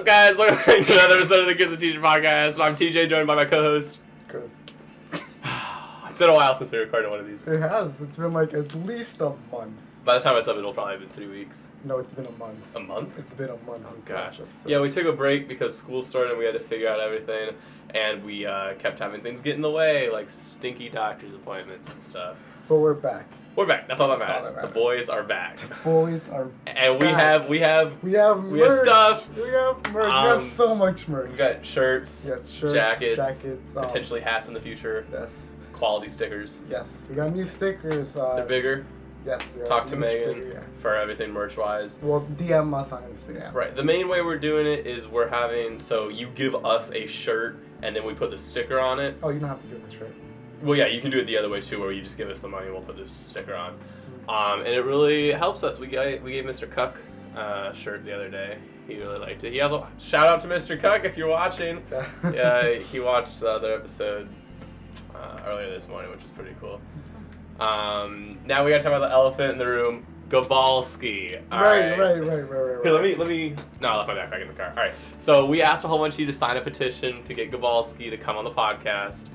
up, guys? Welcome back to another episode of the Chris and TJ podcast. I'm TJ, joined by my co-host, Chris. It's been a while since we recorded one of these. It has. It's been like at least a month. By the time it's up, it'll probably have been 3 weeks. No, it's been a month. A month? It's been a month. Oh, gosh. Yeah, we took a break because school started and we had to figure out everything. And we kept having things get in the way, like stinky doctor's appointments and stuff. But we're back. We're back. That's all that matters. That's all that The boys are back. The boys are And we back. have We have merch. We have stuff. We have merch. We have so much merch. We've got shirts, jackets, potentially hats in the future, Yes. quality stickers. Yes. We got new stickers. They're bigger. Yes. Talk to Megan bigger, yeah. for everything merch-wise. Well, DM us on Instagram. Right. The main way we're doing it is we're having, so you give us a shirt and then we put the sticker on it. Oh, you don't have to give this shirt. Well, yeah, you can do it the other way too, where you just give us the money and we'll put the sticker on. And it really helps us. We gave Mr. Cuck a shirt the other day. He really liked it. He has a shout out to Mr. Cuck if you're watching. Yeah, he watched the other episode earlier this morning, which is pretty cool. Now we gotta talk about the elephant in the room, Gabalski. Right. Here, let me. No, I left my backpack in the car. All right. So we asked a whole bunch of you to sign a petition to get Gabalski to come on the podcast.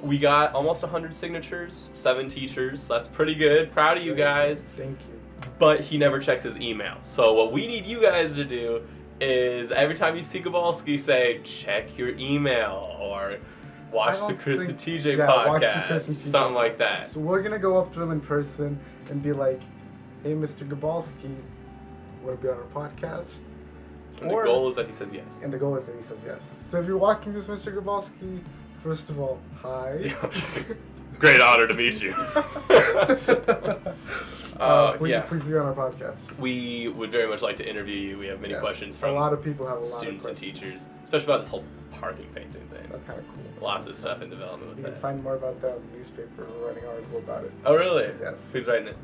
We got almost 100 signatures, 7 teachers. So that's pretty good. Proud of you guys. Thank you. But he never checks his email. So what we need you guys to do is every time you see Gabalski, say check your email or watch the Chris and TJ podcast, something like that. So we're gonna go up to him in person and be like, "Hey, Mr. Gabalski, want to be on our podcast?" And the goal is that he says yes. And the goal is that he says yes. So if you're watching this, Mr. Gabalski, first of all, hi. Great honor to meet you. Please be on our podcast. We would very much like to interview you. We have many questions from a lot of people have a students lot of and teachers, especially about this whole parking painting thing. That's kind of cool. Lots of stuff in development with you that. can find more about that in the newspaper. We're writing an article about it. Oh, really? Yes. Who's writing it?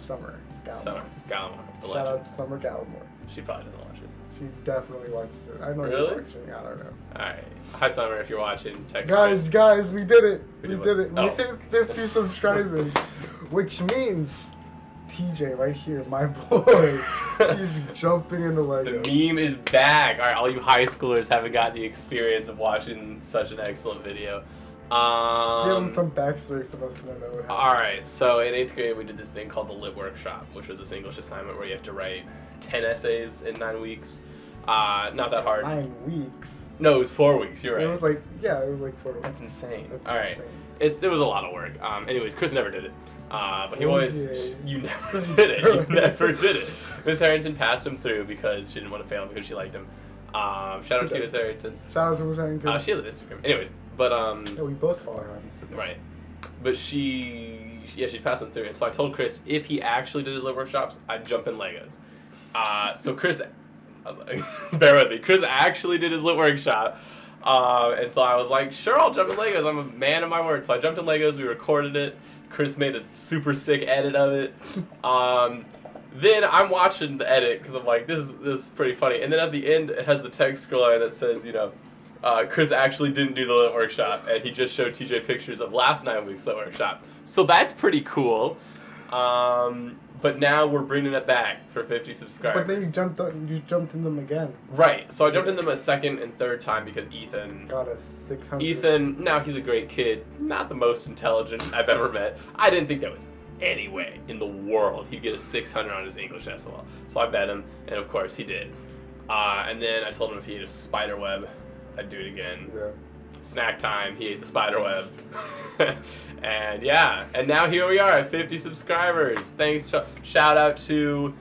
Summer Gallimore. Summer Gallimore. Shout out to Summer Gallimore. She probably doesn't watch it. She definitely watches it. I know Really? you're watching. I don't know. Alright. Hi, Summer, if you're watching. Text Guys, we did it. We We did did what? it. Oh. We hit 50 subscribers, which means TJ right here, my boy, he's jumping into Lego. The meme is back. Alright, all you high schoolers haven't got the experience of watching such an excellent video. Give him some backstory for those who don't know what happened. Alright, so in 8th grade we did this thing called the Lit Workshop, which was this English assignment where you have to write 10 essays in 9 weeks. Not that hard. 9 weeks. No, it was 4 weeks, you're right. It was like 4 weeks. That's insane. That's Alright. insane. It was a lot of work. Anyways, Chris never did it. But he Oh, always, yeah. you never did it. You never did it. Miss Harrington passed him through because she didn't want to fail him because she liked him. Shout out to Miss Harrington. Shout out to Miss Harrington. She has an Instagram. Anyways, but Yeah, we both follow her on Instagram. right. But she passed him through, and so I told Chris if he actually did his lit workshops, I'd jump in Legos. So Chris, bear with me. Chris actually did his lit workshop. And so I was like, sure, I'll jump in Legos. I'm a man of my word. So I jumped in Legos. We recorded it. Chris made a super sick edit of it. Then I'm watching the edit because I'm like, this is pretty funny. And then at the end, it has the text scroller that says, Chris actually didn't do the lit workshop, and he just showed TJ pictures of last 9 weeks lit workshop. So that's pretty cool. But now we're bringing it back for 50 subscribers. But then you jumped in them again. Right. So I jumped in them a second and third time because Ethan. Got a 600. Ethan, now he's a great kid. Not the most intelligent I've ever met. I didn't think there was any way in the world he'd get a 600 on his English SOL. So I bet him, and of course he did. And then I told him if he ate a spider web, I'd do it again. Yeah. Snack time, he ate the spider web. And yeah, and now here we are at 50 subscribers. Thanks, shout out to,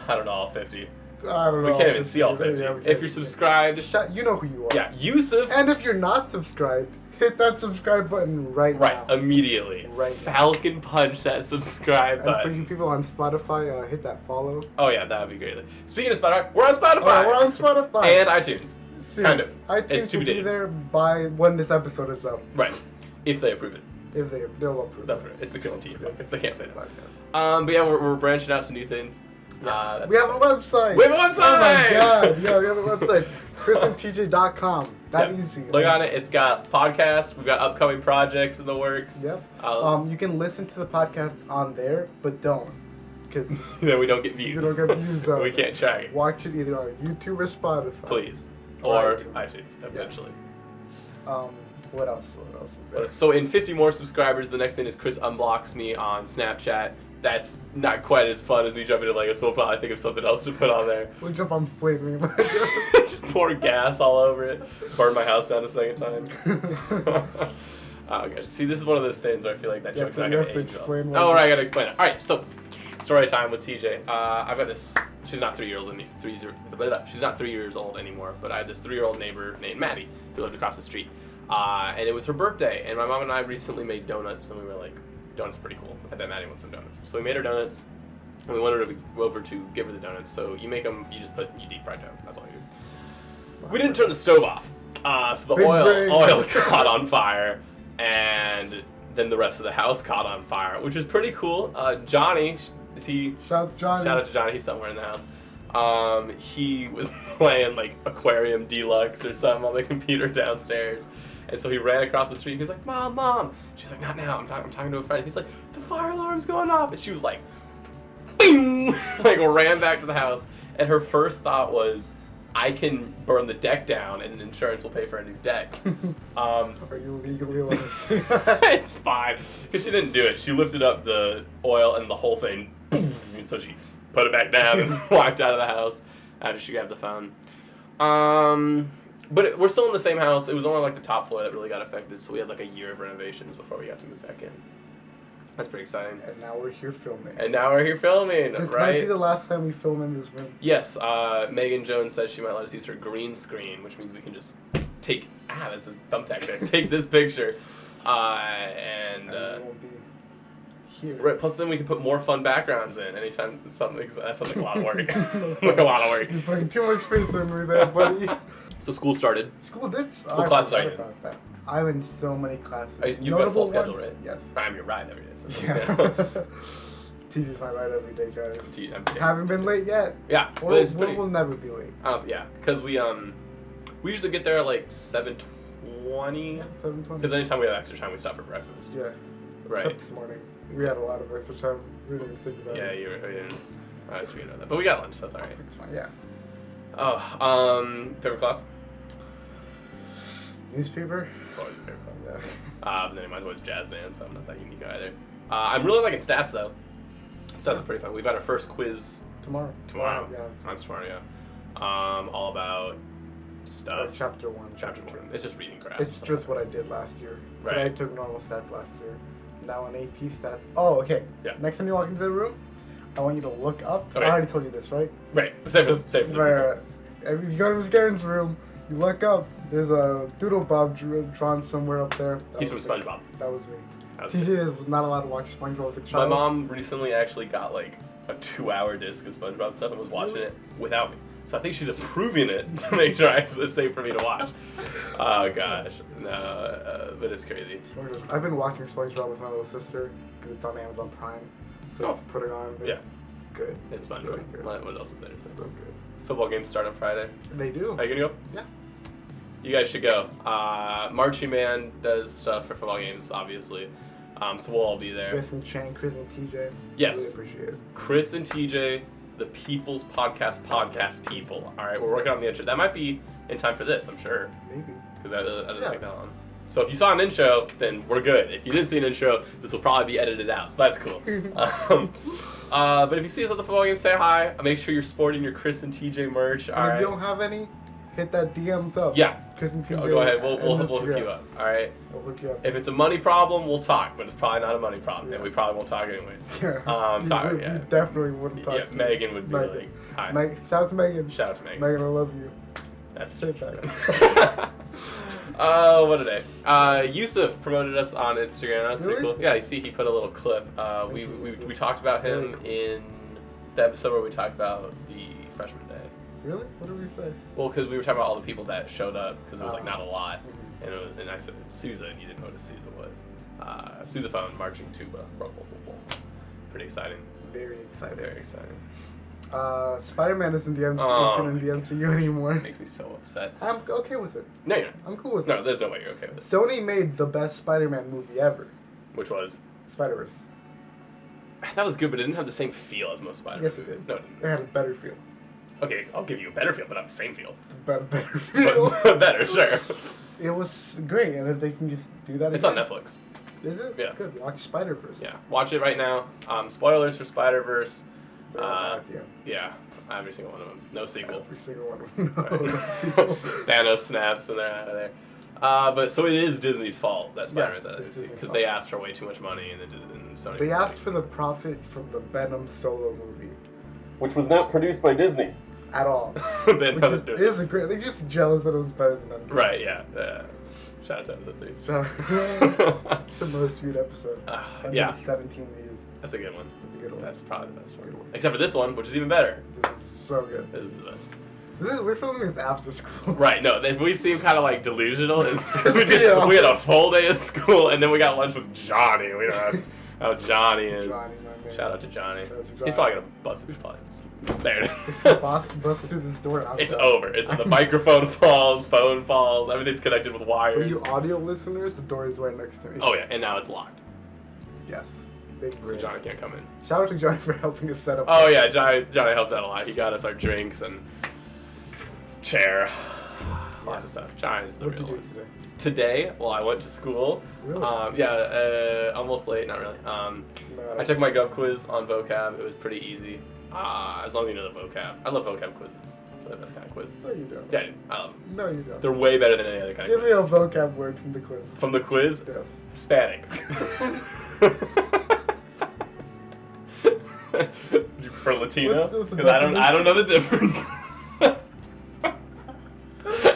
I don't know, all 50. I don't know. We can't even see all 50. Yeah, If you're subscribed, you know who you are. yeah, Yusuf. And if you're not subscribed, hit that subscribe button right now. Immediately. Right now. Falcon punch that subscribe And for button. you people on Spotify, hit that follow. Oh yeah, that would be great. Speaking of Spotify, we're on Spotify. Oh, we're on Spotify. And iTunes. Soon. Kind of. iTunes It's to will be be dated. there by when this episode is up. Right. If they approve it. If they'll approve They'll it. approve it. It's the Chris and Tia podcast. They can't say that. Yeah. But yeah, we're branching out to new things. We That's have a website. We have a website! Oh my god. Yeah, we have a website. chrisandtj.com. That Yep. easy. Look on it. It's got podcasts. We've got upcoming projects in the works. Yep. Uh, You can listen to the podcast on there, but don't. because Then we don't get views. you don't get views on We it. can't track it. Watch it either on YouTube or Spotify. Please. Or Or iTunes. iTunes, eventually. What else? What else is there? So in 50 more subscribers, the next thing is Chris unblocks me on Snapchat. That's not quite as fun as me jumping to Lego, so we'll probably think of something else to put on there. We'll jump on flaming. Just pour gas all over it. Burn my house down a second time. Oh gosh. See, this is one of those things where I feel like that You have joke's to- not you gonna have to age well. explain Oh, what right, you- I gotta explain it. Alright, so story time with TJ. I've got this. She's not 3 years old. She's not 3 years old anymore. But I had this 3-year-old neighbor named Maddie who lived across the street, and it was her birthday. And my mom and I recently made donuts, and we were like, donuts are pretty cool. I bet Maddie wants some donuts. So we made her donuts, and we wanted her to go over to give her the donuts. So you make them. You just deep fry dough. That's all you do. We didn't turn the stove off, so the Big brain. oil caught on fire, and then the rest of the house caught on fire, which was pretty cool. Johnny, is he? Shout out to Johnny. Shout out to Johnny. He's somewhere in the house. He was playing like Aquarium Deluxe or something on the computer downstairs, and so he ran across the street. He's like, "Mom, Mom!" She's like, "Not now. I'm talking to a friend." He's like, "The fire alarm's going off," and she was like, "Bing!" Like ran back to the house, and her first thought was, I can burn the deck down and insurance will pay for a new deck. Are you legally allowed to say It's fine. Because she didn't do it. She lifted up the oil and the whole thing, poof, and so she put it back down and walked out of the house after she grabbed the phone. But we're still in the same house. It was only like the top floor that really got affected, so we had like a year of renovations before we got to move back in. That's pretty exciting. And now we're here filming. And now we're here filming, This right? might be the last time we film in this room. Yes, Megan Jones says she might let us use her green screen, which means we can just take, that's a thumbtack there, take this picture, and we won't be here. right, plus then we can put more fun backgrounds in anytime that's like a lot of work. Like a lot of work. You're putting too much face in me there, buddy. So school started. School did. What classes are you in? About that. I'm in so many classes. You've got a full Notable schedule, ones? right? Yes. I'm your ride every day. So Yeah. Teaches my ride every day, guys. Haven't been late yet. Yeah, Or but it's pretty. we'll never be late. Yeah, because we usually get there at like 7:20. 7:20. Because anytime we have extra time, we stop for breakfast. Yeah. Right. Except this morning. We had a lot of extra time. We didn't even think about Yeah, it. you didn't. I was figuring out that, but we got lunch. So that's all right. It's fine. Yeah. Oh, favorite class? Newspaper. It's always your favorite class. Yeah. But then mine's always jazz band, so I'm not that unique either. I'm really liking stats though. Stats are pretty fun. We've got our first quiz Tomorrow. tomorrow. Yeah. That's tomorrow, yeah. All about stuff. Chapter 1. Chapter 1. It's just reading graphs. It's and stuff just like what I did last year. Right. But I took normal stats last year. Now in AP stats. Oh, okay. Yeah. Next time you walk into the room, I want you to look up. Okay. I already told you this, right? that. Right. Save for the Right. If you go to Miss Garen's room, you look up. There's a doodle bob drawn somewhere up there. He's from was me. SpongeBob. That was me. That was TJ was not allowed to watch SpongeBob as a My child. mom recently actually got like a 2-hour disc of SpongeBob stuff and was watching it without me. So I think she's approving it to make sure it's safe for me to watch. Oh gosh, no, but it's crazy. I've been watching SpongeBob with my little sister because it's on Amazon Prime. So Oh. it's put it on. It's Yeah. good. It's fun. Really good. What else is there to say? So good. Football games start on Friday. They do. Are you gonna go? Yeah. You guys should go. Marching band does stuff for football games, obviously. So we'll all be there. Chris and Chang, Chris and TJ. Yes. Really appreciate it. Chris and TJ, the People's Podcast people. All right, we're working on the intro. That might be in time for this, I'm sure, Maybe. because I didn't Yeah. take that long. So if you saw an intro, then we're good. If you didn't see an intro, this will probably be edited out, so that's cool. But if you see us at the football game, say hi. Make sure you're sporting your Chris and TJ merch. All And right. if you don't have any, hit that DMs up. Yeah. Chris and TJ. Go ahead. We'll and hook Instagram. you up. All right. We'll hook you up. If it's a money problem, we'll talk, but it's probably not a money problem, and Yeah. we probably won't talk anyway. Yeah. You talk, would- yeah. you definitely wouldn't talk Yeah, to Megan would be Megan. like, hi. Shout out to Megan. Shout out to Megan. Megan, I love you. That's Say that. Oh, what a day. Yusuf promoted us on Instagram. That's pretty Really? cool. Yeah, you see, he put a little clip. Thank We you, Yusuf. talked about him Very in the episode where we talked about the freshman day. Really? What did we say? Well, because we were talking about all the people that showed up, because it was like Oh. not a lot. Mhm. And I said Sousa, and you didn't know what a Sousa was. Sousaphone, marching tuba. Pretty exciting. Very excited. Very exciting. Spider-Man isn't Oh. in the MCU anymore. Makes me so upset. I'm okay with it. No, you're not. I'm cool with No, it. there's no way you're okay with it. Sony made the best Spider-Man movie ever. Which was? Spider-Verse. That was good, but it didn't have the same feel as most Spider-Man Yes, it movies. did. No, it didn't. It had a better feel. Okay, I'll give you a better feel, but not the same feel. Better feel. But better, sure. It was great, and if they can just do that It's again. on Netflix. Is it? Yeah. Good. Watch Spider-Verse. Yeah, watch it right now. Spoilers for Spider-Verse. Yeah. Yeah, every single one of them. No sequel. Every single one of them. No, no sequel. Thanos snaps and they're out of there. But so it is Disney's fault that Spider-Man's out of it's DC Disney's because fault. they asked for way too much money and Sony. They was asked like- for the profit from the Venom solo movie which was not produced by Disney. at all. They Which never is, did. is a great. They're just jealous that it was better than Endgame. Right? Yeah. Shout out to episode 3. So, it's the most viewed episode. Yeah, 17 views. that's a good one. That's a good one. That's probably the best Good one. one. Except for this one, which is even better. This is so good. This is the best. We're filming this after school. Right, no, if we seem kind of like delusional, it's 'cause Yeah. we had a full day of school and then we got lunch with Johnny. We don't know how Johnny is. Johnny, my man. Shout out to Johnny. Shout out to He's Johnny. probably gonna bust it. He's probably there. It Boss busts through this door. is. It's outside. over. It's the microphone falls, phone falls, everything's connected with For wires. you audio listeners, the door is right next to me. Oh yeah, and now it's locked, Yes. Big so brain. Johnny can't come in. Shout out to Johnny for helping us set up. Oh yeah, Johnny helped out a lot. He got us our drinks and chair, lots of stuff. Johnny's the What did real you do one. today? Today, well, I went to school. Really? Almost late, not really. No, I took my Gov quiz on vocab. It was pretty easy. As long as you know the vocab. I love vocab quizzes. They're the best kind of quiz. No, you don't. Yeah, I do. I love them. No, you don't. They're way better than any other kind Give of me quiz. a vocab word from the quiz. From the quiz, Yes. Hispanic. You prefer Latino? What's the Because I don't know the difference.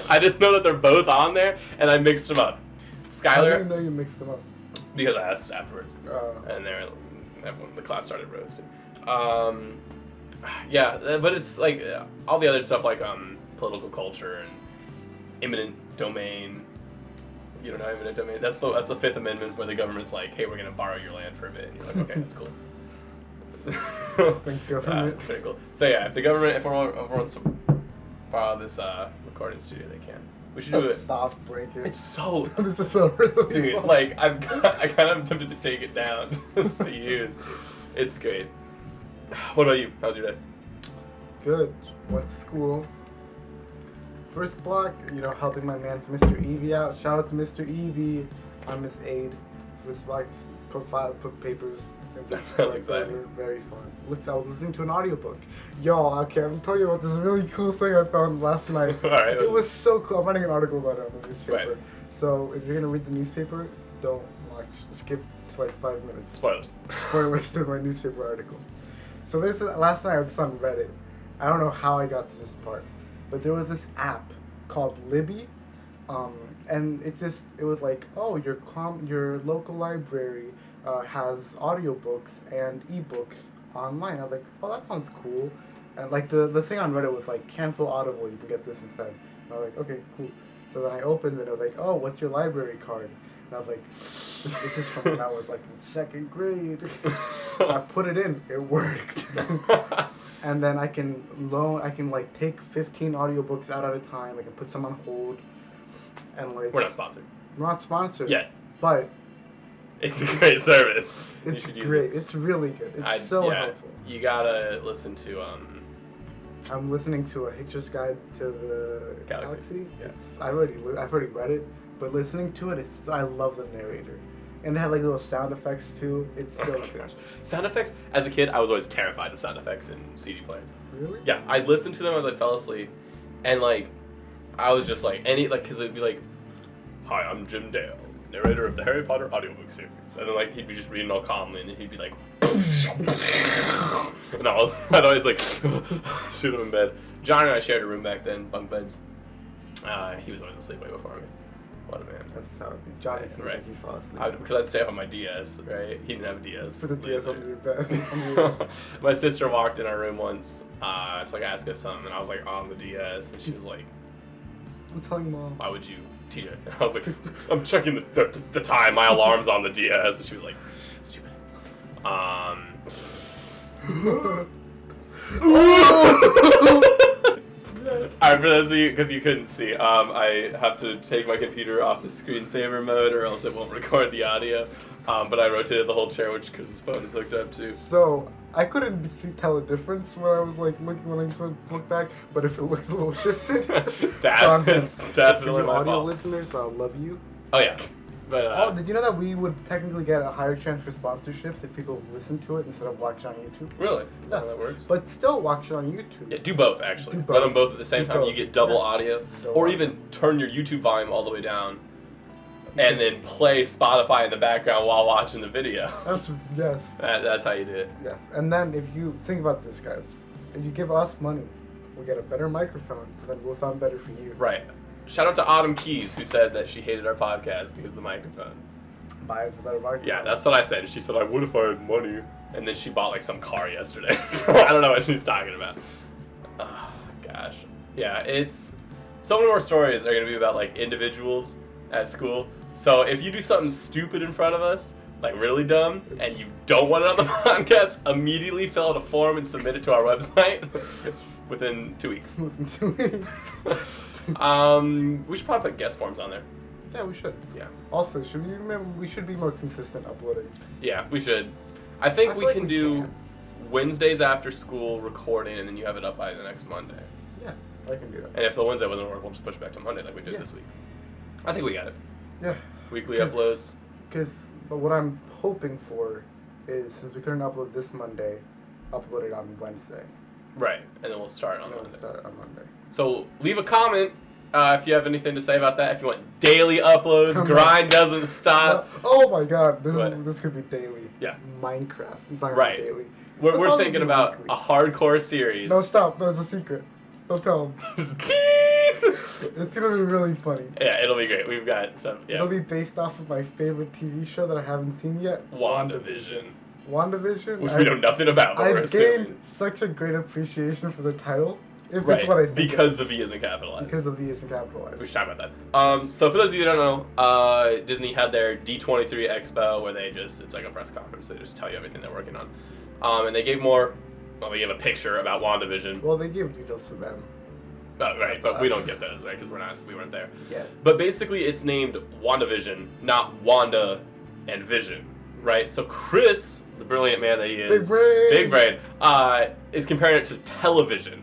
I just know that they're both on there, and I mixed them up. How do you Skylar, know you mixed them up? because I asked afterwards. And the class started roasting. But it's like all the other stuff like political culture and eminent domain. You don't know eminent domain? That's the Fifth Amendment where the government's like, hey, we're gonna borrow your land for a bit. And you're like, okay, that's cool. Thanks, government. It's pretty cool. So yeah, if everyone wants to borrow this recording studio, they can. We should do A it. soft blanket. It's so This is so really dude, soft. like I kind of am tempted to take it down just to use. It's great. What about you? How's your day? Good. Went to school. First block, helping my man's Mr. Evie out. Shout out to Mr. Evie. I'm his aide. First block, put papers. in That the sounds correct exciting. order. Very fun. Listen, I was listening to an audiobook. Y'all, okay, I'm telling you about this really cool thing I found last night. Alright. It was so cool. I'm writing an article about it on the newspaper. Right. So if you're gonna read the newspaper, don't watch. Skip to like 5 minutes. Spoilers. Spoilers to my newspaper article. So last night I was on Reddit. I don't know how I got to this part, but there was this app called Libby, and it was like, oh, your local library has audiobooks and ebooks online. I was like, oh, that sounds cool. And like the thing on Reddit was like, cancel Audible, you can get this instead. And I was like, okay, cool. So then I opened it. I was like, oh, what's your library card? And I was like, this is from when I was like in 2nd grade. I put it in. It worked. And then I can like take 15 audiobooks out at a time. I can put some on hold. And like We're not sponsored. not sponsored. Yet. But It's a great service. You it's should use great. it. It's really good. It's so helpful. You gotta listen to I'm listening to A Hitcher's Guide to the Galaxy. Yeah. I've already read it, but listening to it, I love the narrator, and they have like little sound effects too. It's so Oh my good. gosh. Sound effects. As a kid, I was always terrified of sound effects in CD players. Really? Yeah, I'd listen to them as I fell asleep, and like, I was just like because it'd be like, "Hi, I'm Jim Dale, narrator of the Harry Potter audiobook series," and then like he'd be just reading all calmly, and then he'd be like, and I'd always like shoot him in bed. John and I shared a room back then, bunk beds. He was always asleep way before me. What a man. That's how Johnny seems Right. like he falls asleep. Because I'd stay up on my DS, right? He didn't have a DS. Put the DS laser. under your bed. Under your bed. My sister walked in our room once to like ask us something, and I was like on the DS, and she was like, I'm telling mom. "Why would you, TJ?" And I was like, "I'm checking the time. My alarm's on the DS," and she was like, "Stupid." I Alright, for those of you, because you couldn't see, I have to take my computer off the screensaver mode or else it won't record the audio. But I rotated the whole chair, which Chris's phone is hooked up to. So I couldn't tell a difference when I was like looking when I looked back, but if it looks a little shifted, That's definitely for my audio fault. listeners, I love you. Oh yeah, but Oh, did you know that we would technically get a higher chance for sponsorships if people listen to it instead of watch it on YouTube? really? Yes. How that works? But still watch it on YouTube. Yeah, do both actually. Do Run them both. both at the same Do time. You both. get double Yeah. audio, Double or audio. even turn your YouTube volume all the way down, and then play Spotify in the background while watching the video. Yes. That's how you do it. Yes. And then if you think about this, guys, if you give us money, we get a better microphone, so then we'll sound better for you. Right. Shout out to Autumn Keys, who said that she hated our podcast because of the microphone. Buy us a better microphone. Yeah, that's what I said. She said, I would if I had money. And then she bought like some car yesterday. So I don't know what she's talking about. Oh, gosh. Yeah, it's... Some of our stories are going to be about like individuals at school. So if you do something stupid in front of us, like really dumb, and you don't want it on the podcast, immediately fill out a form and submit it to our website within 2 weeks. Listen to me. We should probably put guest forms on there. Yeah, we should. Yeah. Also, we should be more consistent uploading. Yeah, we should. I think I feel we like can we do can. Wednesdays after school recording, and then you have it up by the next Monday. Yeah, I can do that. And if the Wednesday doesn't work, we'll just push it back to Monday like we did Yeah. this week. I think we got it. Yeah. Weekly 'Cause- uploads. But what I'm hoping for is, since we couldn't upload this Monday, upload it on Wednesday. Right, and then we'll start on And we'll Monday. start on Monday. So leave a comment if you have anything to say about that. If you want daily uploads, Come grind on. doesn't stop. Oh my god, What? this could be daily. Yeah. Minecraft. It's not gonna Right. be daily. We're It'll probably thinking be about weekly. a hardcore series. No, stop. No, it's a secret. Don't tell them. Just beep. It's gonna be really funny. Yeah, it'll be great. We've got some. Yeah. It'll be based off of my favorite TV show that I haven't seen yet. WandaVision, WandaVision. which we know nothing about, but we're I've assuming. gained such a great appreciation for the title. If Right, it's what I think. because it the is. V isn't capitalized. Because the V isn't capitalized. We should talk about that. So for those of you who don't know, Disney had their D23 Expo where it's like a press conference. They just tell you everything they're working on. And they gave they gave a picture about WandaVision. Well, they give details to them. Right, but we don't get those, right? Because we weren't there. Yeah. But basically it's named WandaVision, not Wanda and Vision, right? So Chris, the brilliant man that he is, Big brain. is comparing it to television.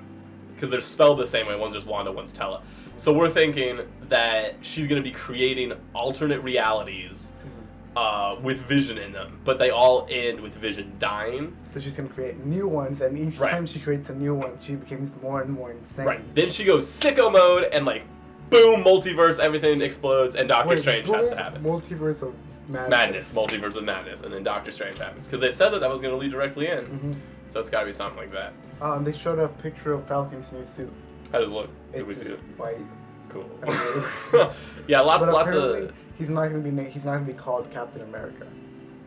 Because they're spelled the same way. One's just Wanda, one's Tele. So we're thinking that she's going to be creating alternate realities with Vision in them. But they all end with Vision dying. So she's gonna create new ones, and each Right. time she creates a new one, she becomes more and more insane. Right. Then she goes sicko mode and like, boom, multiverse, everything explodes, and Doctor Wait, Strange has to boom, happen. Multiverse of Madness, multiverse of madness, and then Doctor Strange happens. Because they said that was going to lead directly in. Mhm. So it's got to be something like that. And they showed a picture of Falcon's new suit. How does it look? Did It's we see just it? white. Cool. Okay. Yeah, lots But of. apparently, he's not gonna be called Captain America.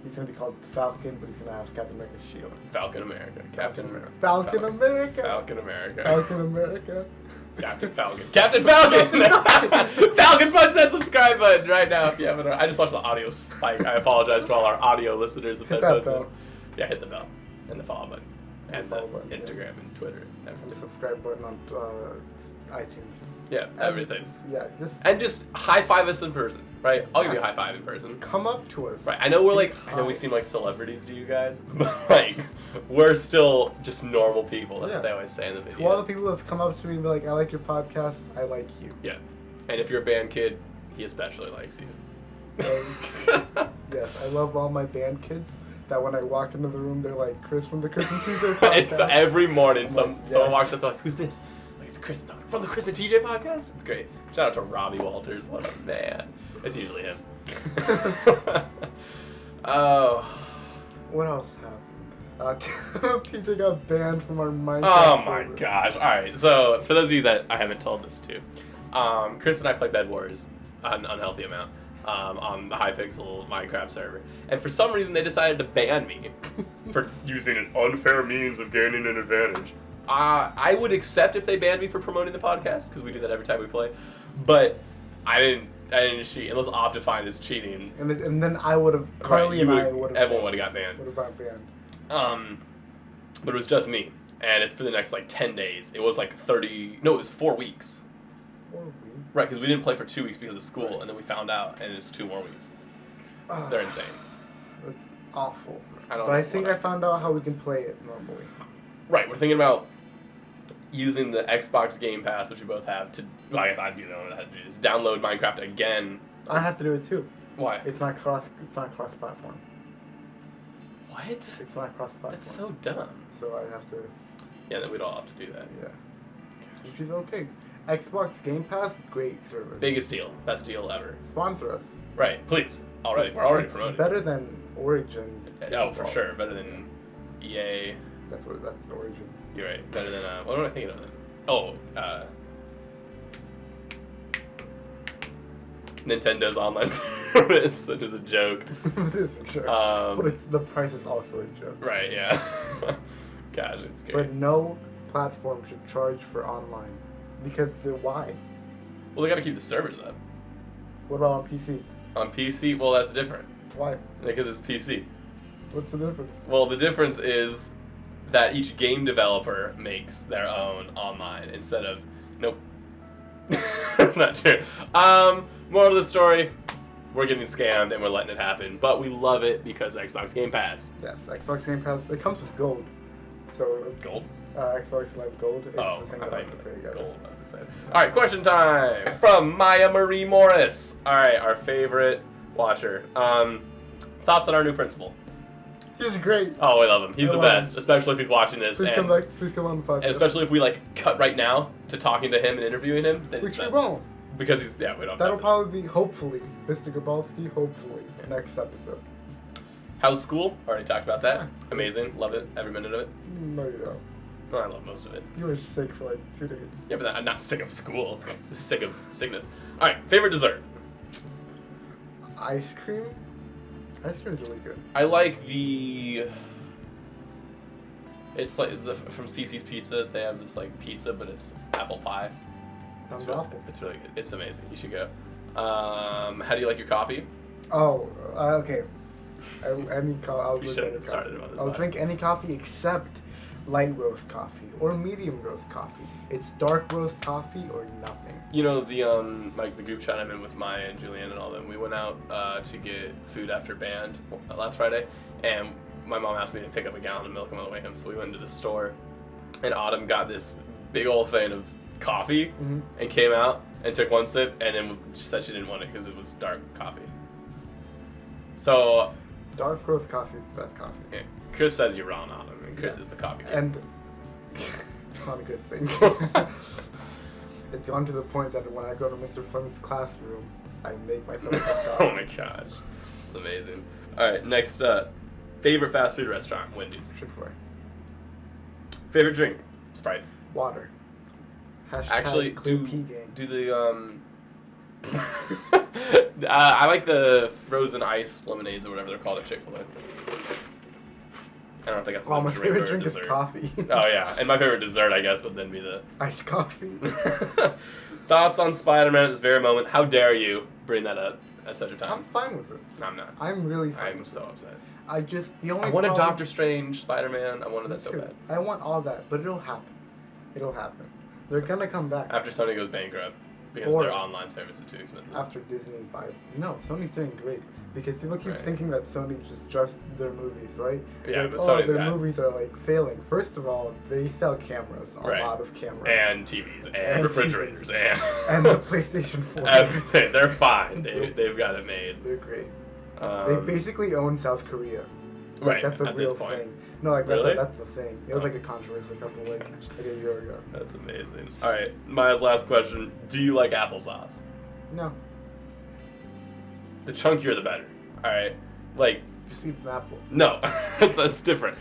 He's gonna be called Falcon, but he's gonna have Captain America's shield. Falcon America. Captain America. Falcon America. Falcon America. Falcon America. Captain Falcon. Captain Falcon! Falcon, punch that subscribe button right now if you haven't. I just watched the audio spike. I apologize to all our audio listeners. If Hit that that doesn't- bell. Yeah, hit the bell. And the follow button. And the follow button, yeah. Instagram and Twitter and And the everything. subscribe button on iTunes. Yeah, everything. Yeah, just And just high five us in person, right? I'll give you a Yes. high five in person. come up to us. Right, I know Say I know we hi. seem like celebrities to you guys, but like, we're still just normal people. That's what Yeah. they always say in the videos. To all the people that have come up to me and be like, I like your podcast, I like you. Yeah. And if you're a band kid, he especially likes you. Yes, I love all my band kids that when I walk into the room, they're like, Chris from the Chris and TJ podcast. It's every morning I'm someone like, walks yes. up, they're like, who's this? Like, it's Chris from the Chris and TJ podcast? It's great. Shout out to Robbie Walters. What a man. It's usually him. Oh. What else happened? TJ got banned from our Minecraft Oh my server. gosh. Alright, so for those of you that I haven't told this to, Chris and I play Bed Wars an unhealthy amount on the Hypixel Minecraft server. And for some reason they decided to ban me for using an unfair means of gaining an advantage. I would accept if they banned me for promoting the podcast, because we do that every time we play. But I didn't cheat, unless Optifine is cheating. And then I would have, Carly Right, and I would have. everyone would have got banned. Would have got banned. But it was just me. and it's for the next like 10 days. It was like 30. No, it was 4 weeks. 4 weeks. Right, because we didn't play for 2 weeks because of school, and then we found out, and it's 2 more weeks. They're insane. That's awful. I don't But know I think what I found out how we can play it normally. Right, we're thinking about using the Xbox Game Pass, which we both have, to. Well, I guess I'd be the one that had to do this. Download Minecraft again. I have to do it too. Why? It's not cross-platform. What? It's not cross-platform. That's so dumb. So I have to. Yeah, then we'd all have to do that. Yeah. Which is okay. Xbox Game Pass, great service. Biggest deal. Best deal ever. Sponsor us. Right, please. Already. We're already promoting. It's better than Origin. Oh, for sure. Better than EA. That's Origin. You're right. Better than, what am I thinking of then? Oh, Nintendo's online service, which is a joke. It is a joke. But the price is also a joke. Right, yeah. Gosh, it's scary. But no platform should charge for online. Because why? Well, they gotta keep the servers up. What about on PC? On PC, well, that's different. Why? Because it's PC. What's the difference? Well, the difference is that each game developer makes their own online instead of... Nope. That's not true. Moral of the story, we're getting scammed and we're letting it happen. But we love it because Xbox Game Pass. Yes, Xbox Game Pass, it comes with gold. So it's Gold? Xbox Live Gold. It's Oh, the thing I that thought I you have to pay meant together. gold. I was excited. Alright, question time from Maya Marie Morris. Alright, our favorite watcher. Thoughts on our new principal? He's great. Oh, we love him. He's I the love best, especially if he's watching this. Please come back. Please come on the podcast. And especially if we like cut right now to talking to him and interviewing him. Then Which we that's- won't. Because he's, yeah, we don't That'll have probably be, hopefully, Mr. Gabalski, hopefully, next episode. How's school? Already talked about that. Yeah. Amazing. Love it. Every minute of it. No, you don't. Well, I love most of it. You were sick for like 2 days. Yeah, but I'm not sick of school. I'm just sick of sickness. Alright, favorite dessert? Ice cream? Ice cream is really good. I like the... It's like from Cece's Pizza. They have this like pizza, but it's apple pie. Sounds It's really, awful. it's really good. It's amazing. You should go. How do you like your coffee? Oh, okay. I'll We drink shouldn't any have started coffee. about this I'll line. drink any coffee except light roast coffee or medium roast coffee. It's dark roast coffee or nothing. You know, the like the group chat I'm in with Maya and Julianne and all them, we went out to get food after band last Friday, and my mom asked me to pick up a gallon of milk on the way home, so we went into the store, and Autumn got this big old thing of coffee, Mm-hmm. and came out and took one sip, and then she said she didn't want it because it was dark coffee. So, Dark roast coffee is the best coffee. yeah, Chris says you're wrong, Autumn, and Chris Yeah. is the coffee kid. And it's not a good thing. It's gone to the point that when I go to Mr. Fun's classroom, I make myself a cup of coffee. Oh my gosh, it's amazing. All right, next up, favorite fast food restaurant, Wendy's. Chick-fil-A. Favorite drink, Sprite. Water. Hashtag Actually, Clue P game. do the I like the frozen ice lemonades or whatever they're called at Chick-fil-A. I don't think that's Oh, a my drink favorite or a drink dessert. is coffee. Oh yeah, and my favorite dessert, I guess, would then be the Iced coffee. thoughts on Spider-Man at this very moment. How dare you bring that up at such a I'm time? fine with it. No, I'm not. I'm really fine I'm with so it. upset. The only I wanted problem- Doctor Strange, Spider-Man. I wanted Me that so too. bad. I want all that, but it'll happen. It'll happen. They're gonna come back After Sony goes bankrupt because Or- their online service is too expensive. after Disney buys. No, Sony's doing great because people keep Right. thinking that Sony just their movies, right? Yeah, like, but oh, Sony's their got- movies are like failing. First of all, they sell cameras, a Right. lot of cameras, And TVs and, And refrigerators TVs. and and the PlayStation 4. everything. They're fine. They've got it made. They're great. They basically own South Korea. Like, right that's a at real this point. thing. No, like Really? that's the thing. It was like a controversy a couple like a year ago. That's amazing. All right, Maya's last question: do you like applesauce? No, The chunkier, the better. All right, like just eat an apple. no, that's different.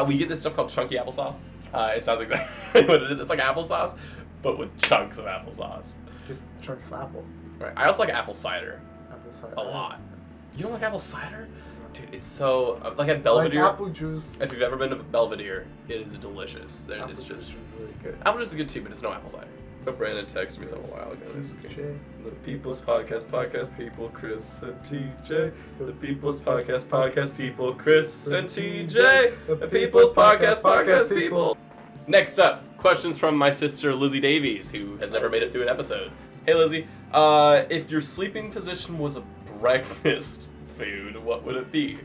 We get this stuff called chunky applesauce. It sounds exactly what it is. It's like applesauce, but with chunks of applesauce. Just chunks of apple. Right. I also like apple cider Apple cider. a lot. You don't like apple cider? Dude, it's so like at Like Belvedere. apple juice. If you've ever been to Belvedere, it is delicious. Apple It's juice just is really good. apple juice is good too, but it's no apple cider. But Brandon texted me something a while ago. TJ. The People's Podcast, people, Chris and TJ. The People's Podcast, people, Chris and TJ. The People's Podcast, people. Next up, questions from my sister Lizzie Davies, who has never made it through an episode. Hey Lizzie, if your sleeping position was a breakfast food, what would it be?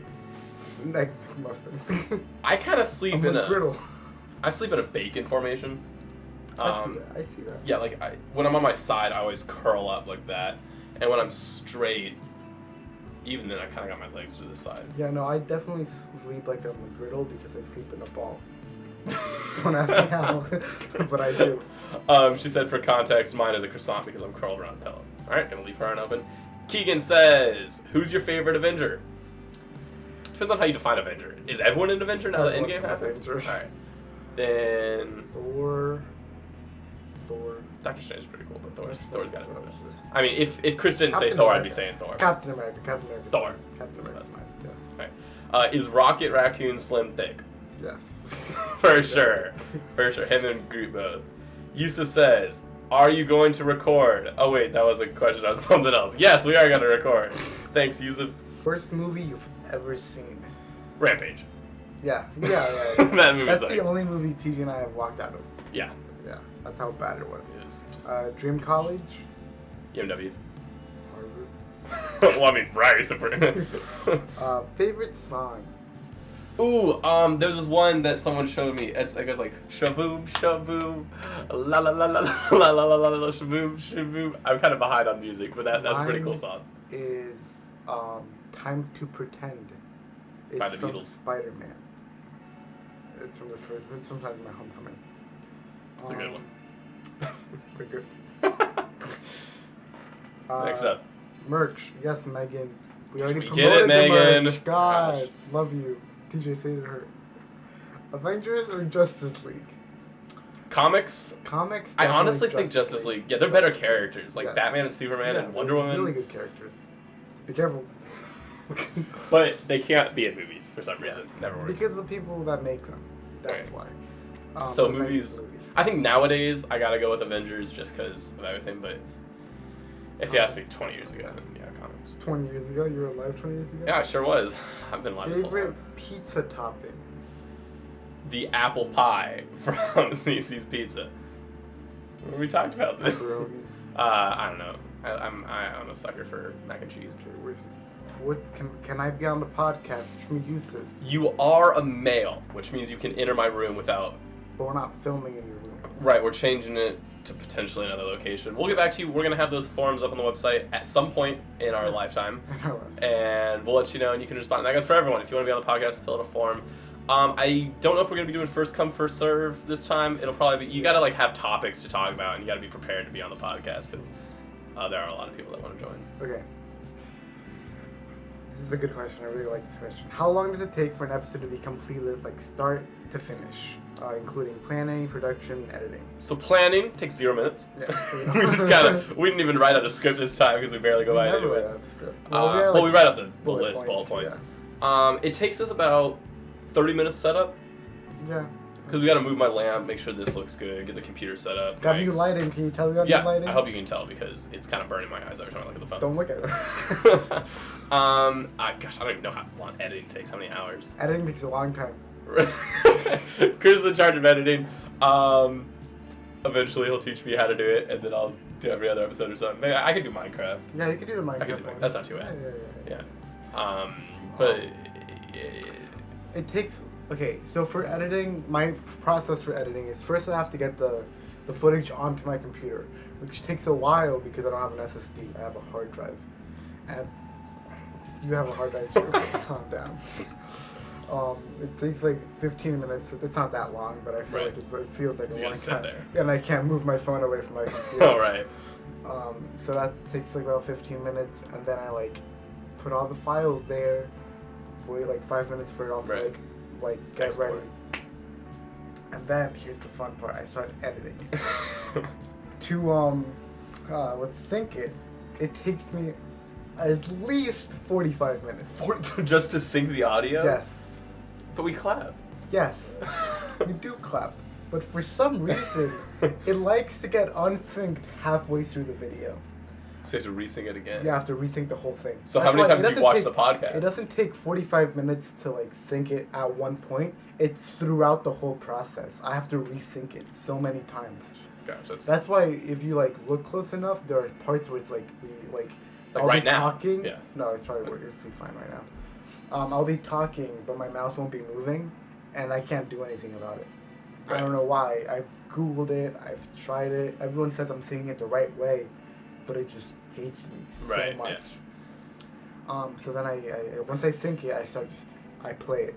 Egg McMuffin. I kind of sleep in a griddle. I sleep in a bacon formation. I see that. Yeah, like when I'm on my side, I always curl up like that, and when I'm straight, even then I kind of got my legs to the side. Yeah, no, I definitely sleep like on the griddle because I sleep in a ball. Don't ask me how, but I do. She said, for context, mine is a croissant because I'm curled around a pillow. All right, gonna leave her on open. Keegan says, "Who's your favorite Avenger?" Depends on how you define Avenger. Is everyone an Avenger now that Endgame happened? Avenger. All right, then Thor. Doctor Strange is pretty cool, but Thor's got it. I mean, if Chris didn't say Captain Thor, America. I'd be saying Thor. Captain America. Thor. Captain America's mine. Yes. All right. Is Rocket Raccoon slim thick? Yes. For sure. For sure. Him and Groot both. Yusuf says, "Are you going to record?" Oh wait, that was a question on something else. Yes, we are going to record. Thanks, Yusuf. Worst movie you've ever seen? Rampage. Yeah. Yeah. That movie That's sucks. the only movie TJ and I have walked out of. Yeah. Yeah. That's how bad it was. It was just Dream College. EMW. Harvard. Well, I mean, Rice. Favorite song. Ooh, there's this one that someone showed me. It goes like shaboom, shaboom, la la la la la la la la la shaboom, shaboom. I'm kind of behind on music, but that's a pretty cool song. Is Time to Pretend. It's By the from Beatles. Spider-Man. It's from the first. It's sometimes my Homecoming. The good one. The good. Next up. Merch. Yes, Megan. We already We promoted get it, the Megan. merch. God, Gosh. love you. TJ, say it to her. Avengers or Justice League? Comics. Comics. I definitely honestly think Justice League. Yeah, they're better characters, like Yes. Batman and Superman Yeah, and Wonder they're Woman. Really good characters. Be careful. But they can't be in movies for some reason. Yes, Never works. because of the people that make them. That's Right. why. So Avengers movies. I think nowadays I gotta go with Avengers just because of everything. But if you asked me 20 years ago, then yeah, comics. 20 years ago? You were alive 20 years ago? Yeah, I sure was. I've been alive this whole Favorite time. pizza topping? The apple pie from CC's Pizza. We talked about this. Pepperoni. I don't know. I'm a sucker for mac and cheese. Okay, can I be on the podcast from Yusuf? You are a male, which means you can enter my room without. But we're not filming in your room. Right, we're changing it to potentially another location. We'll get back to you. We're gonna have those forms up on the website at some point in our lifetime, and we'll let you know, and you can respond. And that goes for everyone. If you want to be on the podcast, fill out a form. I don't know if we're gonna be doing first come first serve this time. It'll probably be. You gotta like have topics to talk about, and you gotta be prepared to be on the podcast because there are a lot of people that want to join. Okay. This is a good question. I really like this question. How long does it take for an episode to be completed, like start to finish, including planning, production, editing? So planning takes 0 minutes. Yes. We just we didn't even write out a script this time because we barely go by it Never anyways. write out the script. Well, we write up the bullet list, bullet points, points. It takes us about 30 minutes setup Yeah. because we got to move my lamp, make sure this looks good, get the computer set up. Got new mics. lighting. Can you tell we got Yeah, new lighting? I hope you can tell because it's kind of burning my eyes every time I look at the phone. Don't look at it. Gosh, I don't even know how long editing takes. How many hours? Editing takes a long time. Chris is in charge of editing. Eventually, he'll teach me how to do it, and then I'll do every other episode or something. Maybe I could do Minecraft. Yeah, you can do the Minecraft I could do one. That's not too bad. Yeah. But It takes. Okay, so for editing, my process for editing is first I have to get the footage onto my computer, which takes a while because I don't have an SSD. I have a hard drive, and you have a hard drive too. Calm down. It takes like 15 minutes. It's not that long, but I feel Right. like it feels like So a you long gotta sit time. there. And I can't move my phone away from my computer. all right. So that takes like about 15 minutes, and then I like put all the files there. Wait like 5 minutes for it all to Right. like get Export. ready. And then here's the fun part. I start editing. To let's think it. It takes me at least 45 minutes. Just to sync the audio? Yes. But we clap. Yes. We do clap. But for some reason, it likes to get unsynced halfway through the video. So you have to re-sing it again. You have to resync the whole thing. So That's how many why times it do you watch doesn't the podcast? It doesn't take 45 minutes to like sync it at one point. It's throughout the whole process. I have to resync it so many times. Gosh, That's why if you like look close enough, there are parts where it's like I'll right be now. talking. Yeah. No, it's probably fine right now. I'll be talking, but my mouse won't be moving, and I can't do anything about it. Right. I don't know why. I've Googled it. I've tried it. Everyone says I'm saying it the right way, but it just hates me so Right, much. yeah. So then I once I sync it, I play it.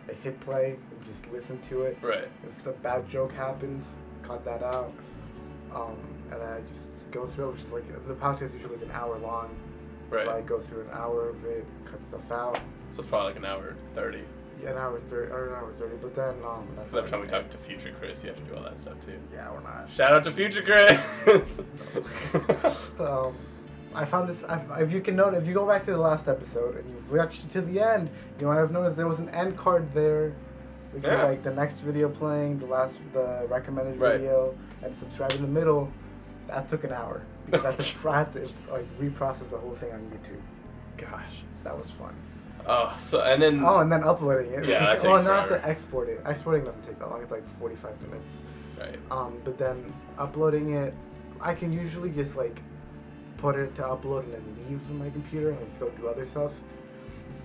I hit play and just listen to it. Right. If some bad joke happens, cut that out. And then I just go through it, which is like the podcast is usually like an hour long. Right. So I go through an hour of it, cut stuff out. So it's probably like an hour 30. Yeah, an hour 30. But then that's Because every time we talk to future Chris, you have to do all that stuff too. Yeah, we're not. Shout out to future Chris. I found this. If you can note, if you go back to the last episode and you've watched to the end, you might have noticed there was an end card there, which is like the next video playing, the recommended video, and subscribe in the middle. That took an hour because I had to like reprocess the whole thing on YouTube. Gosh. That was fun. Oh, and then uploading it. Yeah, that takes and then I have forever. to export it. Exporting doesn't take that long. It's like 45 minutes. Right. But then uploading it, I can usually just like put it to upload and then leave my computer and just go do other stuff.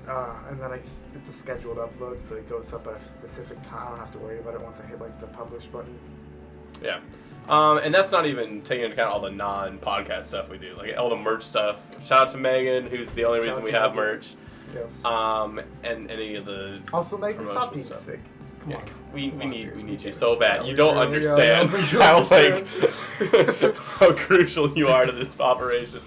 And then it's a scheduled upload, so it goes up at a specific time. I don't have to worry about it once I hit like the publish button. Yeah. And that's not even taking into account all the non-podcast stuff we do, like all the merch stuff. Shout out to Megan, who's the only reason we have merch. Yeah. And any of the Also, Megan, stop promotional being stuff. sick. Come Yeah, on. we Come on, need dude. we We need you get so it. bad. Yeah, You we don't do. Yeah, understand no, we do how understand. how crucial you are to this operation.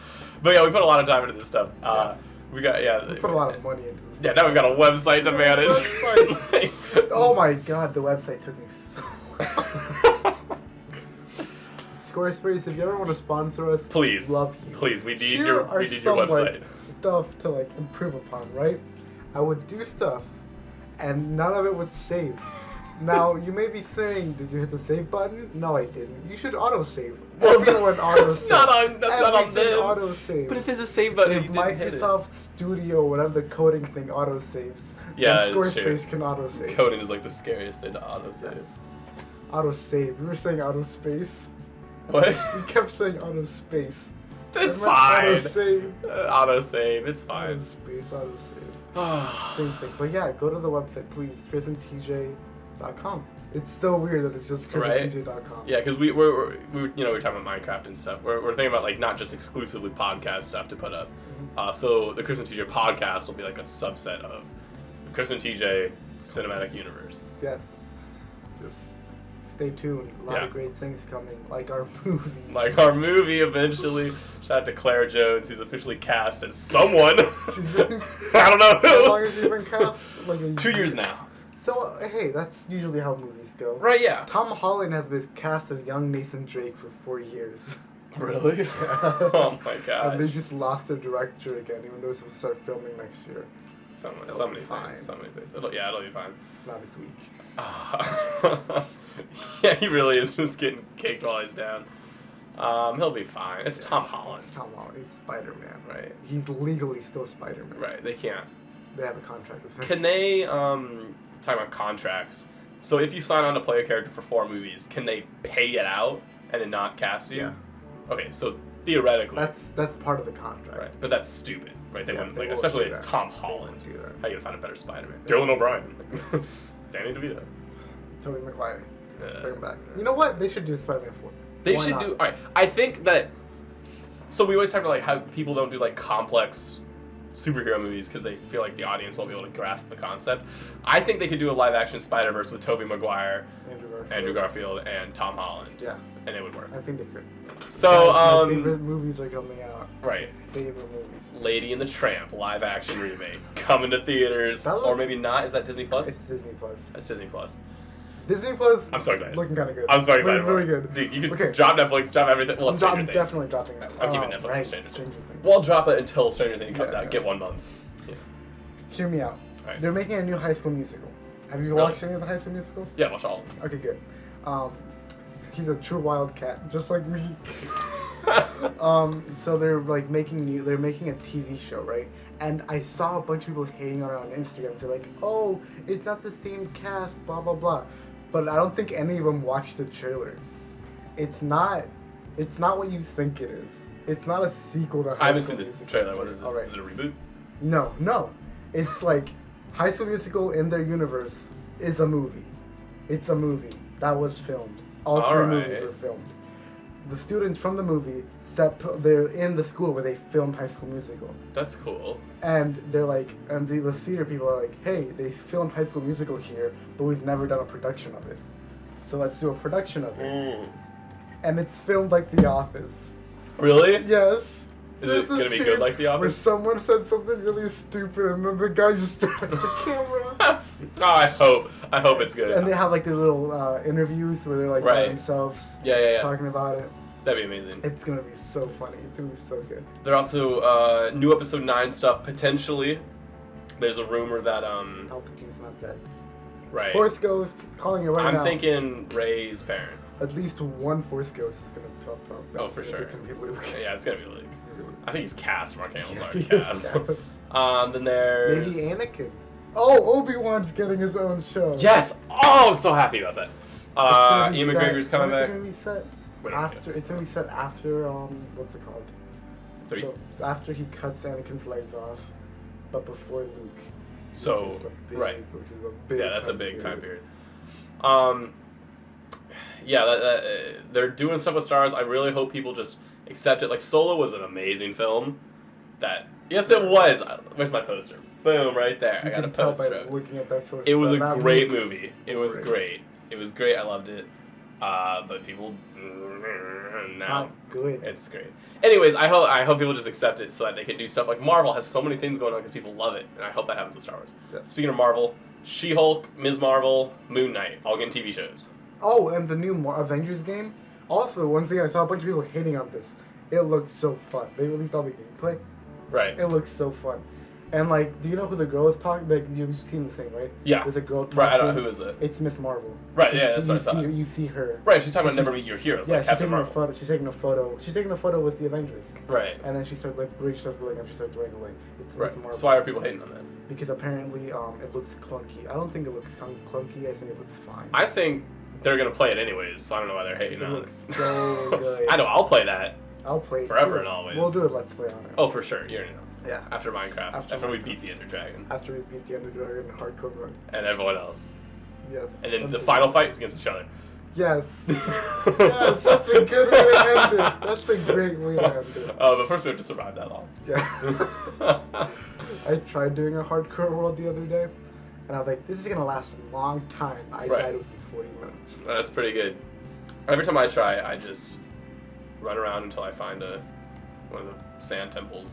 But yeah, we put a lot of time into this stuff. Yes. We got We put a lot of money into this. Yeah, now we've got a website to manage. Website. Oh my god, the website took me so Squarespace, if you ever want to sponsor us, Please. love you. Please, we need Here your are some, website. Like, stuff to like improve upon, right? I would do stuff, and none of it would save. Now you may be saying, "Did you hit the save button?" No, I didn't. You should autosave. Well, Everyone that's autosave. not on them. Autosave. But if there's a save button, If you didn't hit it. Microsoft Studio, whatever the coding thing, autosaves, Yeah, then it's true. Squarespace can autosave. Coding is like the scariest thing to autosave. Yes. Autosave. We were saying autospace. What? We kept saying autospace. It's I meant fine. Autosave. Autosave, it's fine. Autospace, autosave. Same thing. But yeah, go to the website, please. chrisandtj.com. It's so weird that it's just chrisandtj.com. Yeah, because we're talking about Minecraft and stuff. We're thinking about like not just exclusively podcast stuff to put up. So the Chris and TJ podcast will be like a subset of the Chris and TJ Cinematic Universe. Yes. Just stay tuned. A lot of great things coming, like our movie. Like our movie eventually. Shout out to Claire Jones, who's officially cast as someone. I don't know How who. long has he been cast? Like 2 years now. So, hey, that's usually how movies go. Right, yeah. Tom Holland has been cast as young Nathan Drake for 4 years. Really? Oh my god. And they just lost their director again, even though they're supposed to start filming next year. So It'll many be fine. things. So many things. It'll be fine. It's not this week. Yeah, he really is just getting caked while he's down. He'll be fine. It's Tom Holland. It's Tom Holland. It's Spider-Man. Right. He's legally still Spider-Man. Right, they can't. They have a contract with him. Can they, talk about contracts, so if you sign on to play a character for 4 movies, can they pay it out and then not cast you? Yeah. Okay, so theoretically. That's part of the contract. Right, but that's stupid, right? They Yeah, wouldn't, they like, won't especially do that. Tom They Holland. won't do that. How you gonna find a better Spider-Man? Dylan O'Brien. Danny DeVito. Tobey Maguire. Bring him back. You know what? They should do Spider-Man 4. They Why should not? do. Alright, I think that. So we always talk about like how people don't do like complex superhero movies because they feel like the audience won't be able to grasp the concept. I think they could do a live-action Spider-Verse with Tobey Maguire, Andrew Garfield, and Tom Holland. Yeah. And it would work. I think they could. So, My favorite movies are coming out. right. Favorite movies. Lady and the Tramp live-action remake coming to theaters, That or looks- maybe not. Is that Disney Plus? It's Disney Plus. That's Disney Plus. Disney Plus. I'm so excited. Looking kind of good. I'm so excited. Really, really about it. good. Dude, you could Okay. drop Netflix, drop everything. Well, I'm Stranger Things. definitely dropping that. I'm keeping Netflix and Stranger Stranger Things. Well, I'll drop it until Stranger Things comes Yeah, out. yeah. Get 1 month. Yeah. Hear me out. Alright. They're making a new High School Musical. Have you Really? watched any of the High School Musicals? Yeah, watch all of them. Okay, good. He's a true wildcat, just like me. So they're like they're making a TV show, right? And I saw a bunch of people hating on it on Instagram. They're like, "Oh, it's not the same cast, blah blah blah," but I don't think any of them watched the trailer. It's not what you think it is. It's not a sequel to. I haven't seen School the Musical. trailer. What is it? All right. Is it a reboot? No. It's like High School Musical in their universe is a movie. It's a movie that was filmed. All three movies were filmed. The students from the movie they're in the school where they filmed High School Musical. That's cool. And they're like, and the theater people are like, hey, they filmed High School Musical here, but we've never done a production of it. So let's do a production of it. And it's filmed like The Office. Really? Yes. Is it gonna be good like The Office? Where someone said something really stupid and then the guy just stared at the camera. Oh, I hope it's good. And they have like the little interviews where they're like by themselves Yeah. talking about it. That'd be amazing. It's gonna be so funny. It's gonna be so good. There are also new episode 9 stuff potentially. There's a rumor that Palpatine's not dead. right. Force Ghost, calling it right now. I'm thinking Rey's parent. At least one Force Ghost is gonna pop up. Oh, for sure. Yeah, it's gonna be Luke. I think he's cast. Mark Hamill's already cast. Then there's maybe Anakin. Oh, Obi-Wan's getting his own show. Yes. Oh, I'm so happy about that. Ian set. McGregor's coming back. It's gonna be set after. It's gonna be set after what's it called? 3. So, after he cuts Anakin's legs off, but before Luke. So Which is a big, right. Which is a big. Yeah, that's a big time period. Yeah, they're doing stuff with Star Wars. I really hope people just accept it. Like Solo was an amazing film. Yes, it was. Where's my poster? Boom, right there. I got a poster. By looking at that poster. It was a great movie. It was great. It was great. I loved it. But people now It's not good. it's great. Anyways, I hope people just accept it so that they can do stuff like Marvel has so many things going on because people love it, and I hope that happens with Star Wars. Yes. Speaking of Marvel, She-Hulk, Ms. Marvel, Moon Knight, all getting TV shows. Oh, and the new Avengers game. Also, once again, I saw a bunch of people hating on this. It looked so fun. They released all the gameplay. Right. It looks so fun. And like, do you know who the girl is talking? Like, you've seen the thing, right? Yeah. There's a girl talking. Right, I don't know who is it. It's Miss Marvel. Right, yeah, that's what I thought. You see her. Right, she's talking about Never Meet Your Heroes, Yeah, like she's Captain taking Marvel. a photo. She's taking a photo. She's taking a photo with the Avengers. Right. And then she starts like, Bridge starts building up. She starts running away. It's Right. Miss Marvel. So why are people hating on that? Because apparently, it looks clunky. I don't think it looks clunky. I think it looks fine. I think they're gonna play it anyways, so I don't know why they're hating It on it. looks so good. I know, I'll play that. I'll play it Forever too. and always. We'll do a Let's Play on it. Oh, for sure. You already know. Yeah. After Minecraft. After we Minecraft. beat the Ender Dragon. After we beat the Ender Dragon hardcore run. And everyone else. Yes. And then the final fight is against each other. Yes. Yes, that's a good way to end it. That's a great way to end it. But first we have to survive that long. Yeah. I tried doing a hardcore world the other day, and I was like, this is gonna last a long time. I died within 40 minutes. That's pretty good. Every time I try, I just run around until I find one of the sand temples,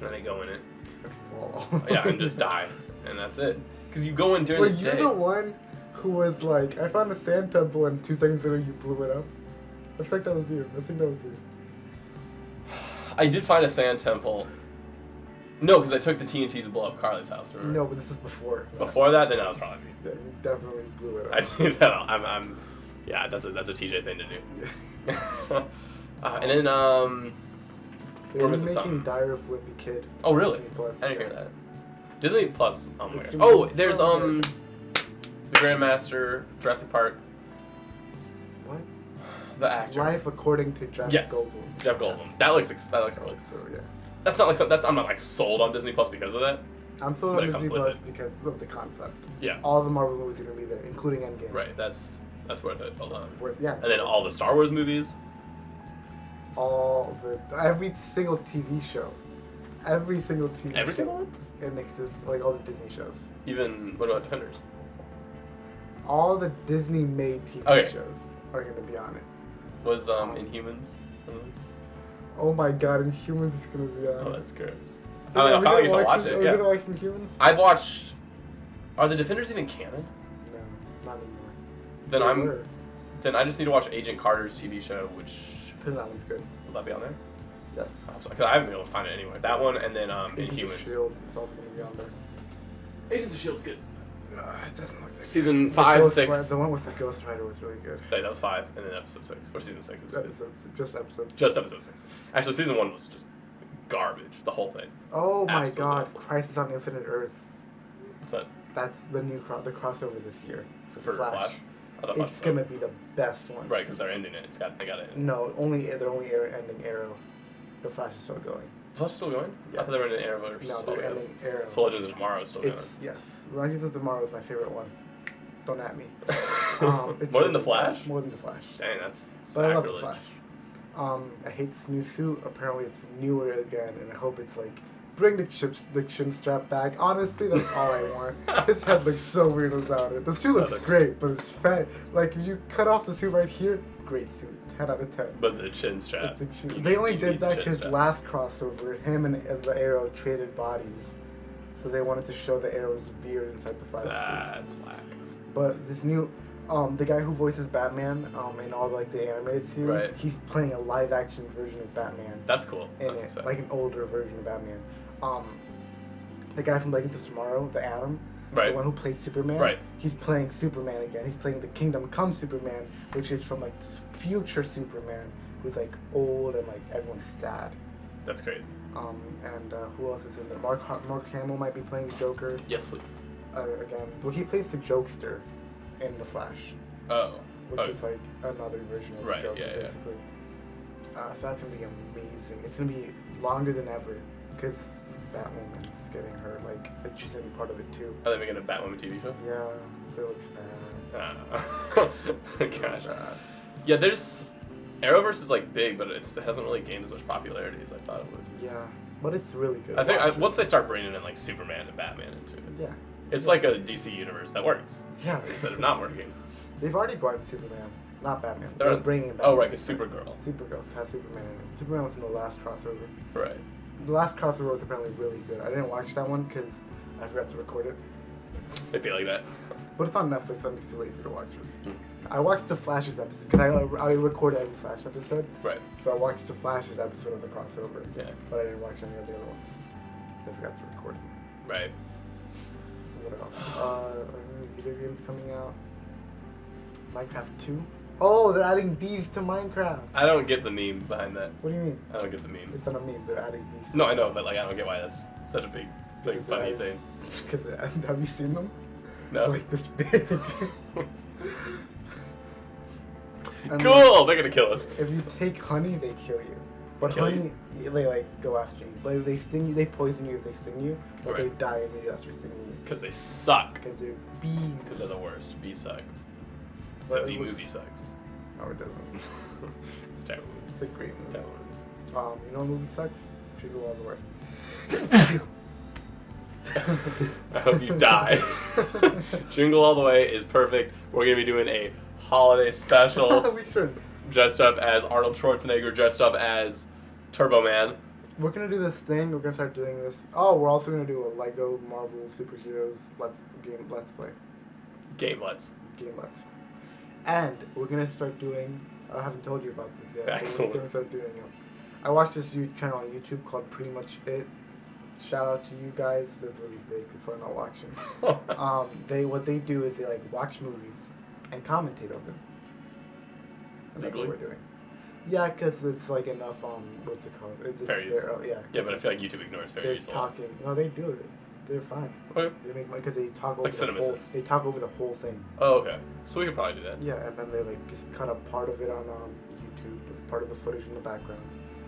and I go in it. And fall. Yeah, and just die, and that's it. Because you go in during Were the you day. the one who was like, I found a sand temple, and 2 seconds later you blew it up? I think that was you. I think that was you. I did find a sand temple. No, because I took the TNT to blow up Carly's house. Remember? No, but this is before. Before that, then that was probably me. Yeah, you definitely blew it up. I did that. I'm. Yeah, that's a TJ thing to do. And then They're we're missing making something. Dire of Wimpy Kid. Oh really? Disney Plus, I didn't yeah. hear that. Disney Plus. Oh my It's god. gonna Oh, be there's so good. the Grandmaster, Jurassic Park, What? the actor. Life according to Jeff Yes. Goldblum. Jeff Goldblum. Yes. That looks cool. So yeah. That's not like I'm not like sold on Disney Plus because of that. I'm sold When on it comes Disney with Plus it. because of the concept. Yeah. All the Marvel movies are gonna be there, including Endgame. Right. That's worth it alone. It's worth, yeah. And then all the Star Wars movies. Every single TV show. Every single TV show. Every single one. It exists, like all the Disney shows. Even what about Defenders? All the Disney made TV Okay. shows are gonna be on it. Was Inhumans? Oh my god, Inhumans is gonna be on Oh, it. that's gross. Are I we finally get gonna to watch watch it. Are we Yeah. gonna watch Inhumans? I've watched. Are the Defenders even canon? No, not anymore. Then They Then I just need to watch Agent Carter's TV show, which were. That one's good. will that be on there? Yes. Because I haven't been able to find it anywhere. That one and then Agents of Inhumans. S.H.I.E.L.D. is also gonna be on there. Agents of Shield's good. it doesn't look that Season good. 5, Ghost 6. Rider- the one with the Ghost Rider was really good. That was 5, and then episode 6, or season 6. Just episode. Just episode 6. Actually, season 1 was just garbage. The whole thing. Oh my Absolutely god, awful. Crisis on Infinite Earths. What's that? That's the new the crossover this year For Flash? I thought It's gonna be the best one. Right, because they're ending it. They got it. No, they're only ending Arrow. The Flash is still going. Flash is still going? Yeah. I thought they were ending Arrowverse. No, they're ending Arrow. So Legends of Tomorrow is still going. Yes, Legends of Tomorrow is my favorite one. Don't at me. It's More than really the good. Flash? More than the Flash. Dang, that's But I love the sacrilege. Flash. I hate this new suit. Apparently, it's newer again, and I hope it's like bring the chin strap back. Honestly, that's all I want. His head looks so weird without it. The suit looks great, but it's fat. Like if you cut off the suit right here, great suit, 10 out of 10. But the chin strap. They only you did need the that chin because strap. last crossover, him and the Arrow traded bodies, so they wanted to show the Arrow's beard inside the Flash suit. That's whack. But this new, the guy who voices Batman, in all like the animated series, Right. he's playing a live action version of Batman. That's cool. In That's it, exciting. like an older version of Batman. The guy from Legends of Tomorrow, the Atom, Right. the one who played Superman, Right. he's playing Superman again. He's playing the Kingdom Come Superman, which is from like this future Superman who's like old and like everyone's sad. That's great. Who else is in there? Mark Hamill might be playing the Joker Yes, please. again. Well, he plays the Jokester in The Flash, Oh. which Oh. is like another version of Right, the Joker, yeah, yeah. basically. So that's gonna be amazing. It's gonna be longer than ever because Batwoman's getting her like she's gonna be part of it too. Are they making a Batwoman TV show? Yeah, it looks bad. Gosh. Bad. Yeah, there's Arrowverse is like big, but it hasn't really gained as much popularity as I thought it would. Yeah, but it's really good. I think Watch it. once they start bringing in like Superman and Batman into it, Yeah. it's like a DC universe that works Yeah. instead of not working. They've already brought in Superman, not Batman. They're- They're bringing in Oh, Batman. right, because Supergirl. Supergirl has Superman in it. Superman was in the last crossover. Right. The last crossover was apparently really good. I didn't watch that one because I forgot to record it. It'd be like that. But it's on Netflix. I'm just too lazy to watch it. Hmm. I watched the Flash's episode because I record every Flash episode. Right. So I watched the Flash's episode of the crossover. Yeah. But I didn't watch any of the other ones. 'Cause I forgot to record them. Right. What else? Are new video games coming out? Minecraft 2? Oh, they're adding bees to Minecraft. I don't get the meme behind that. What do you mean? I don't get the meme. It's on a meme. They're adding bees. No, I know, but like I don't get why that's such a big, like, Because funny thing. Because have you seen them? No. Like this big. And Cool. They're gonna kill us. If you take honey, they kill you. But Kill honey, they like go after you. But if they sting you, they poison you if they sting you. But they Right. die immediately after stinging you. Because they suck. Because they're bees. Because they're the worst. Bees suck. But The it bee looks- movie sucks. No, it doesn't. It's a terrible movie. It's a great movie. Terrible movie. You know what movie sucks? Jingle All the Way. I hope you die. Jingle All the Way is perfect. We're gonna be doing a holiday special. We should. Dressed up as Arnold Schwarzenegger, dressed up as Turbo Man. We're gonna do this thing. We're gonna start doing this. Oh, we're also gonna do a Lego Marvel superheroes let's play Game Let's. game let's. And we're gonna start doing. I haven't told you about this yet. But Excellent. we're gonna start doing it. I watched this channel on YouTube called Pretty Much It. Shout out to you guys. They're really big. They're not watching. What they do is they like watch movies and commentate on them. And that's what Legally? we're doing. Yeah, because it's like enough. What's it called? It's Fair use. yeah. Yeah, but I feel like YouTube ignores fair They're use a lot. talking. No, they do it. They're fine. Okay. They make money because they talk over Like the Cinema whole. Sins. They talk over the whole thing. Oh, okay. So we could probably do that. Yeah, and then they like just cut a part of it on YouTube as part of the footage in the background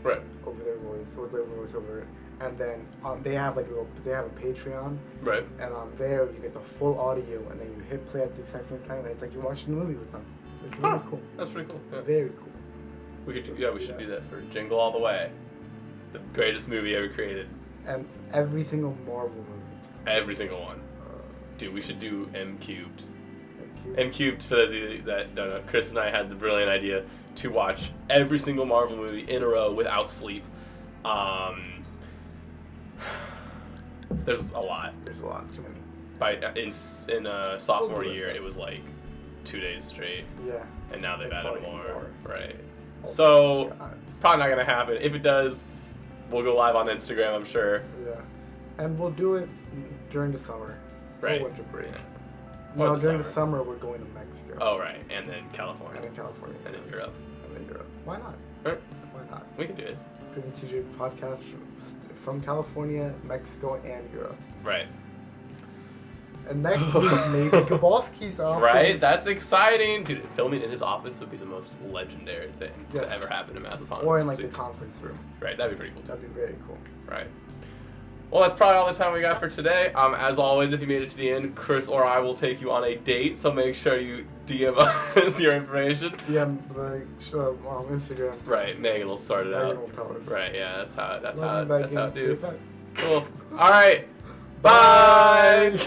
Right. over their voice, with their voice over it, and then they have like they have a Patreon, Right. and on there you get the full audio, and then you hit play at the exact same time, and it's like you're watching a movie with them. It's really Huh. cool. That's pretty cool. Yeah. Very cool. We could do, we should do that for Jingle All the Way. The greatest movie ever created. And every single Marvel movie. Just, Every single one. Dude, we should do M Cubed. cute. M Cubed, for those of you that don't know, Chris and I had the brilliant idea to watch every single Marvel movie in a row without sleep. There's a lot. There's a lot too many. In sophomore Over it. year, it was like 2 days straight, Yeah. and now they've It's added probably more. more. Right. Oh So my God. probably not gonna happen. If it does, we'll go live on Instagram, I'm sure. Yeah. And we'll do it during the summer. Right. Or winter break. Yeah. Or No, the during summer. the summer we're going to Mexico. Oh, right. And then California. And in California. And then Europe. And then Europe. Why not? Right. Why not? We can do it. Chris and TJ podcast from California, Mexico, and Europe. Right. And next week, maybe Gabalski's office. Right? That's exciting. Dude, filming in his office would be the most legendary thing Yes. to ever happen in Mass Effect. Or in like the conference room. Right, that'd be pretty cool. That'd be very cool. Right. Well, that's probably all the time we got for today. As always, if you made it to the end, Chris or I will take you on a date, so make sure you DM us your information. Yeah, like Instagram. Right, Megan will sort it Megan out. will tell us. Right, yeah, that's how Love you, it Megan. do. Say bye. Cool. All right. Bye.